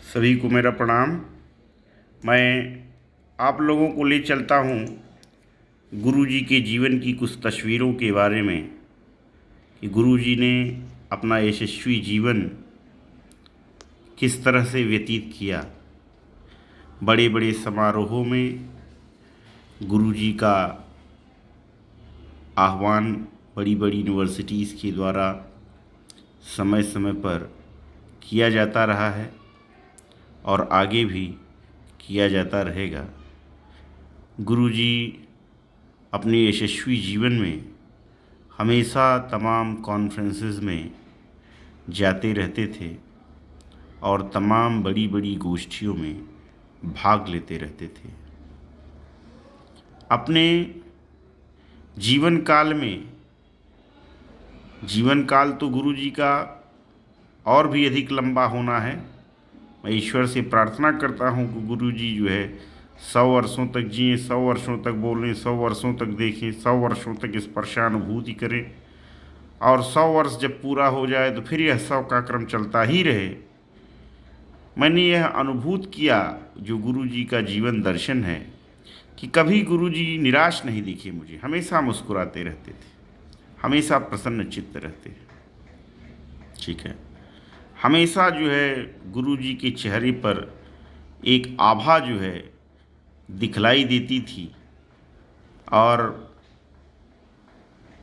सभी को मेरा प्रणाम। मैं आप लोगों को ले चलता हूँ गुरुजी के जीवन की कुछ तस्वीरों के बारे में कि गुरुजी ने अपना यशस्वी जीवन किस तरह से व्यतीत किया। बड़े बड़े समारोहों में गुरुजी का आह्वान बड़ी बड़ी यूनिवर्सिटीज़ के द्वारा समय समय पर किया जाता रहा है और आगे भी किया जाता रहेगा। गुरुजी अपने यशस्वी जीवन में हमेशा तमाम कॉन्फ्रेंसेस में जाते रहते थे और तमाम बड़ी बड़ी गोष्ठियों में भाग लेते रहते थे। अपने जीवन काल तो गुरुजी का और भी अधिक लंबा होना है। मैं ईश्वर से प्रार्थना करता हूँ कि गुरुजी जो है 100 वर्षों तक जिए, 100 वर्षों तक बोलें, 100 वर्षों तक देखें, 100 वर्षों तक स्पर्शानुभूति करें और 100 वर्ष जब पूरा हो जाए तो फिर यह 100 का क्रम चलता ही रहे। मैंने यह अनुभूत किया जो गुरुजी का जीवन दर्शन है कि कभी गुरुजी निराश नहीं दिखे मुझे, हमेशा मुस्कुराते रहते थे, हमेशा प्रसन्न चित्त रहते। ठीक है, हमेशा जो है गुरुजी के चेहरे पर एक आभा जो है दिखलाई देती थी। और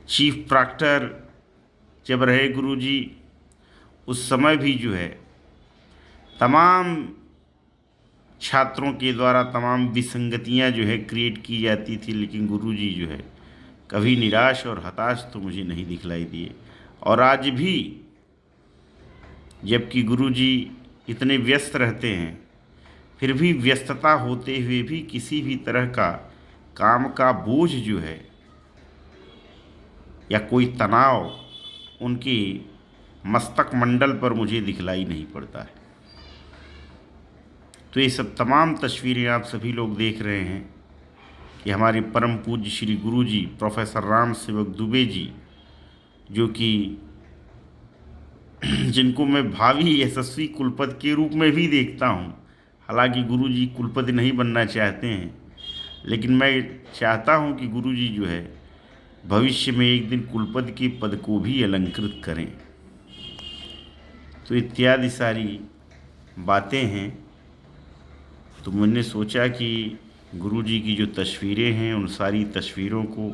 चीफ प्रॉक्टर जब रहे गुरुजी, उस समय भी जो है तमाम छात्रों के द्वारा तमाम विसंगतियां जो है क्रिएट की जाती थी, लेकिन गुरुजी जो है कभी निराश और हताश तो मुझे नहीं दिखलाई दिए। और आज भी जबकि गुरुजी इतने व्यस्त रहते हैं, फिर भी व्यस्तता होते हुए भी किसी भी तरह का काम का बोझ जो है या कोई तनाव उनके मस्तक मंडल पर मुझे दिखलाई नहीं पड़ता है। तो ये सब तमाम तस्वीरें आप सभी लोग देख रहे हैं कि हमारे परम पूज्य श्री गुरुजी प्रोफेसर राम सेवक दुबे जी, जो कि जिनको मैं भावी यशस्वी कुलपति के रूप में भी देखता हूँ। हालांकि गुरुजी कुलपति नहीं बनना चाहते हैं, लेकिन मैं चाहता हूँ कि गुरुजी जो है भविष्य में एक दिन कुलपति के पद को भी अलंकृत करें। तो इत्यादि सारी बातें हैं। तो मैंने सोचा कि गुरुजी की जो तस्वीरें हैं उन सारी तस्वीरों को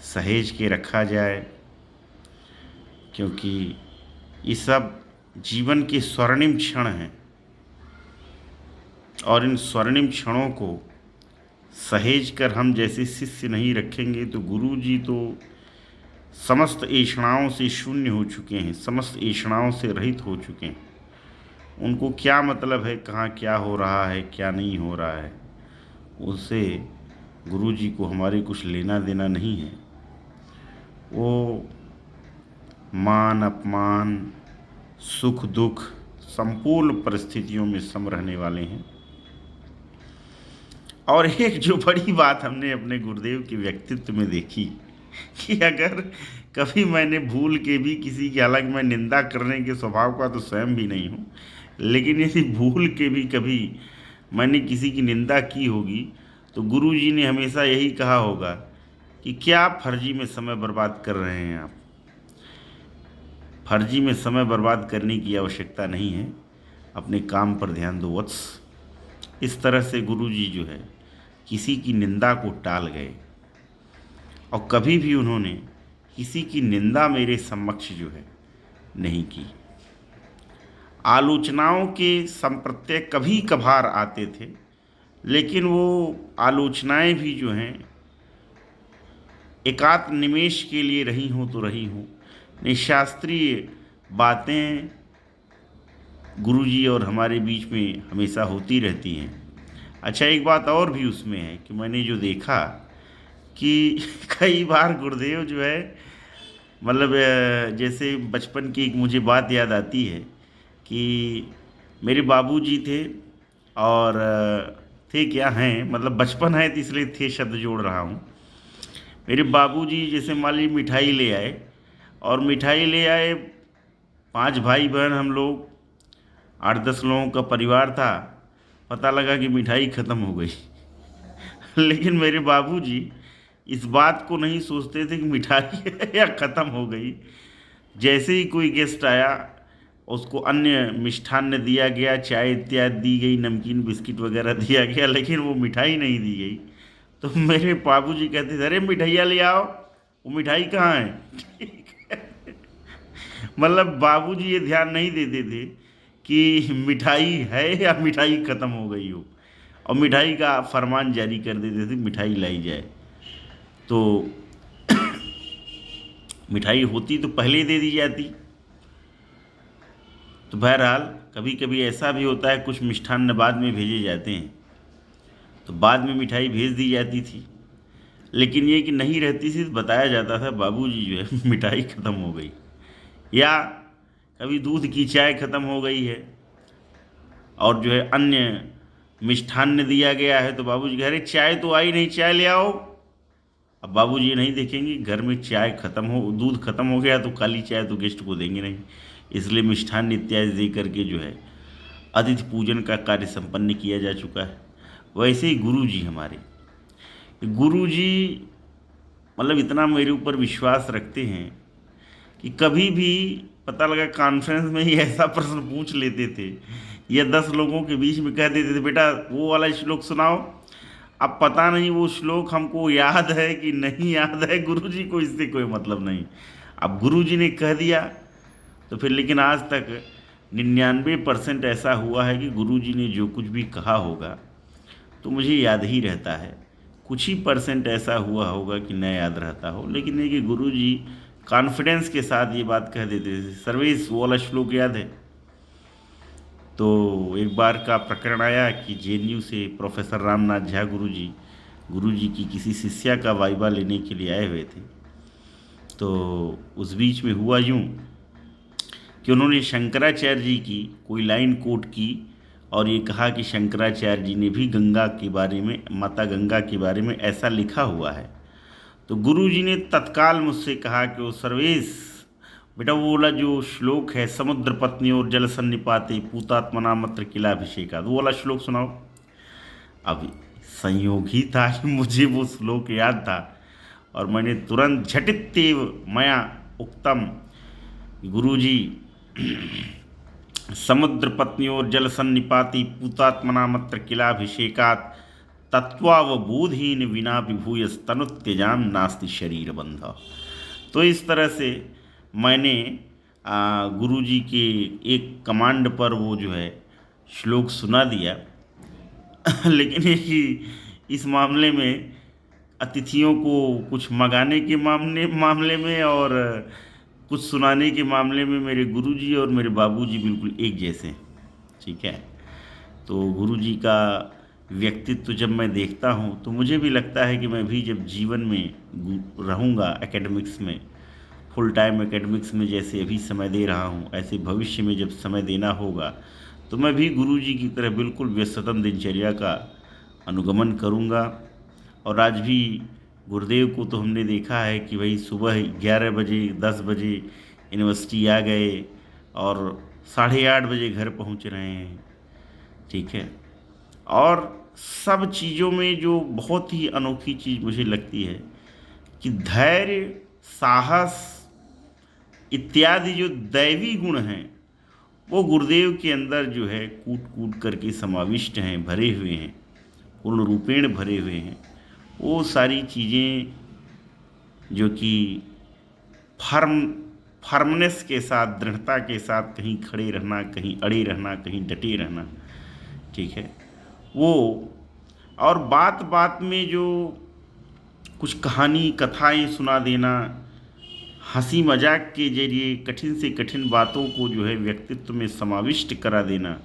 सहेज के रखा जाए, क्योंकि ये सब जीवन के स्वर्णिम क्षण हैं और इन स्वर्णिम क्षणों को सहेज कर हम जैसे शिष्य नहीं रखेंगे तो गुरुजी तो समस्त ऐषणाओं से शून्य हो चुके हैं, समस्त ऐषणाओं से रहित हो चुके हैं। उनको क्या मतलब है कहाँ क्या हो रहा है क्या नहीं हो रहा है, उससे गुरुजी को हमारे कुछ लेना देना नहीं है। वो मान अपमान सुख दुख संपूर्ण परिस्थितियों में सम रहने वाले हैं। और एक जो बड़ी बात हमने अपने गुरुदेव के व्यक्तित्व में देखी कि अगर कभी मैंने भूल के भी किसी की, हालांकि मैं निंदा करने के स्वभाव का तो स्वयं भी नहीं हूँ, लेकिन यदि भूल के भी कभी मैंने किसी की निंदा की होगी तो गुरुजी ने हमेशा यही कहा होगा कि क्या फर्जी में समय बर्बाद कर रहे हैं आप। फर्जी में समय बर्बाद करने की आवश्यकता नहीं है, अपने काम पर ध्यान दो वत्स। इस तरह से गुरुजी जो है किसी की निंदा को टाल गए और कभी भी उन्होंने किसी की निंदा मेरे समक्ष जो है नहीं की। आलोचनाओं के संप्रत्यय कभी कभार आते थे, लेकिन वो आलोचनाएं भी जो हैं एकांत निमेष के लिए रही हों तो रही हों। निशास्त्रीय बातें गुरुजी और हमारे बीच में हमेशा होती रहती हैं। अच्छा, एक बात और भी उसमें है कि मैंने जो देखा कि कई बार गुरुदेव जो है मतलब जैसे बचपन की एक मुझे बात याद आती है कि मेरे बाबूजी थे और थे क्या हैं, मतलब बचपन है तो इसलिए थे शब्द जोड़ रहा हूँ। मेरे बाबूजी जैसे मान ली मिठाई ले आए और मिठाई ले आए, 5 भाई बहन हम लोग, 8-10 लोगों का परिवार था। पता लगा कि मिठाई ख़त्म हो गई। लेकिन मेरे बाबूजी इस बात को नहीं सोचते थे कि मिठाई है या ख़त्म हो गई। जैसे ही कोई गेस्ट आया, उसको अन्य मिष्ठान्न दिया गया, चाय इत्यादि दी गई, नमकीन बिस्किट वगैरह दिया गया, लेकिन वो मिठाई नहीं दी गई। तो मेरे बाबूजी कहते थे, अरे मिठाइया ले आओ, वो मिठाई कहाँ है? मतलब बाबूजी ये ध्यान नहीं देते थे कि मिठाई है या मिठाई ख़त्म हो गई हो, और मिठाई का फरमान जारी कर देते थे मिठाई लाई जाए। तो मिठाई होती तो पहले ही दे दी जाती। तो बहरहाल कभी कभी ऐसा भी होता है, कुछ मिष्ठान्न बाद में भेजे जाते हैं, तो बाद में मिठाई भेज दी जाती थी। लेकिन ये कि नहीं रहती थी तो बताया जाता था बाबूजी जो है मिठाई ख़त्म हो गई। या कभी दूध की चाय ख़त्म हो गई है और जो है अन्य मिष्ठान्न दिया गया है, तो बाबूजी कह रहे चाय तो आई नहीं, चाय ले आओ। अब बाबूजी ये नहीं देखेंगे घर में चाय ख़त्म हो, दूध ख़त्म हो गया तो काली चाय तो गेस्ट को देंगे नहीं, इसलिए मिष्ठान्न इत्यादि दे करके जो है अतिथि पूजन का कार्य संपन्न किया जा चुका है। वैसे ही गुरु जी हमारे, गुरु जी मतलब इतना मेरे ऊपर विश्वास रखते हैं कि कभी भी पता लगा कॉन्फ्रेंस में ही ऐसा प्रश्न पूछ लेते थे, या 10 लोगों के बीच में कह देते थे बेटा वो वाला श्लोक सुनाओ। अब पता नहीं वो श्लोक हमको याद है कि नहीं याद है, गुरुजी को इससे कोई मतलब नहीं। अब गुरुजी ने कह दिया तो फिर, लेकिन आज तक 99% ऐसा हुआ है कि गुरुजी ने जो कुछ भी कहा होगा तो मुझे याद ही रहता है। कुछ ही परसेंट ऐसा हुआ होगा कि न याद रहता हो, लेकिन ये कि गुरुजी कॉन्फिडेंस के साथ ये बात कह देते थे। सर्वेश वो वाला श्लोक याद है? तो एक बार का प्रकरण आया कि जेएनयू से प्रोफेसर रामनाथ झा गुरुजी की किसी शिष्या का वाइवा लेने के लिए आए हुए थे। तो उस बीच में हुआ यूँ कि उन्होंने शंकराचार्य जी की कोई लाइन कोट की और ये कहा कि शंकराचार्य जी ने भी गंगा के बारे में, माता गंगा के बारे में ऐसा लिखा हुआ है। तो गुरुजी ने तत्काल मुझसे कहा कि वो सर्वेश बेटा वो वाला जो श्लोक है, समुद्र पत्नी और जल सन्निपाते पूतात्मना मत्र किलाभिषेका, वो वाला श्लोक सुनाओ। अब संयोग ही था कि मुझे वो श्लोक याद था और मैंने तुरंत झटित्येव मया उक्तम, गुरुजी समुद्र पत्नी और जल सन्निपाति पूतात्मना मत्र किलाभिषेकात तत्वावबोधहीन विना विभूय स्तनुत्यजाम नास्ति शरीर बंध। तो इस तरह से मैंने गुरुजी के एक कमांड पर वो जो है श्लोक सुना दिया। लेकिन ये कि इस मामले में अतिथियों को कुछ मंगाने के मामले में और कुछ सुनाने के मामले में मेरे गुरुजी और मेरे बाबूजी बिल्कुल एक जैसे हैं। ठीक है, तो गुरुजी का व्यक्तित्व जब मैं देखता हूँ तो मुझे भी लगता है कि मैं भी जब जीवन में रहूँगा एकेडमिक्स में, फुल टाइम एकेडमिक्स में जैसे अभी समय दे रहा हूँ, ऐसे भविष्य में जब समय देना होगा तो मैं भी गुरुजी की तरह बिल्कुल व्यस्ततम दिनचर्या का अनुगमन करूँगा। और आज भी गुरुदेव को तो हमने देखा है कि भाई सुबह 11 बजे 10 बजे यूनिवर्सिटी आ गए और 8:30 बजे घर पहुंच रहे हैं। ठीक है, और सब चीज़ों में जो बहुत ही अनोखी चीज़ मुझे लगती है कि धैर्य, साहस इत्यादि जो दैवी गुण हैं वो गुरुदेव के अंदर जो है कूट कूट करके समाविष्ट हैं, भरे हुए हैं, पूर्ण रूपेण भरे हुए हैं। वो सारी चीज़ें जो कि फर्मनेस के साथ, दृढ़ता के साथ कहीं खड़े रहना, कहीं अड़े रहना, कहीं डटे रहना, ठीक है, वो और बात बात में जो कुछ कहानी कथाएं सुना देना, हंसी मजाक के जरिए कठिन से कठिन बातों को जो है व्यक्तित्व में समाविष्ट करा देना,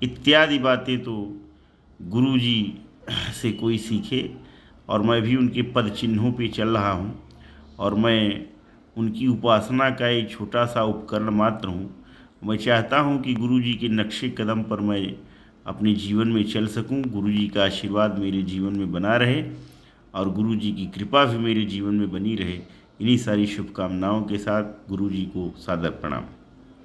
इत्यादि बातें तो गुरुजी से कोई सीखे। और मैं भी उनके पद चिन्हों पे चल रहा हूँ और मैं उनकी उपासना का एक छोटा सा उपकरण मात्र हूँ। मैं चाहता हूँ कि गुरुजी के नक्शे कदम पर मैं अपने जीवन में चल सकूँ, गुरुजी का आशीर्वाद मेरे जीवन में बना रहे और गुरुजी की कृपा भी मेरे जीवन में बनी रहे। इन्हीं सारी शुभकामनाओं के साथ गुरुजी को सादर प्रणाम।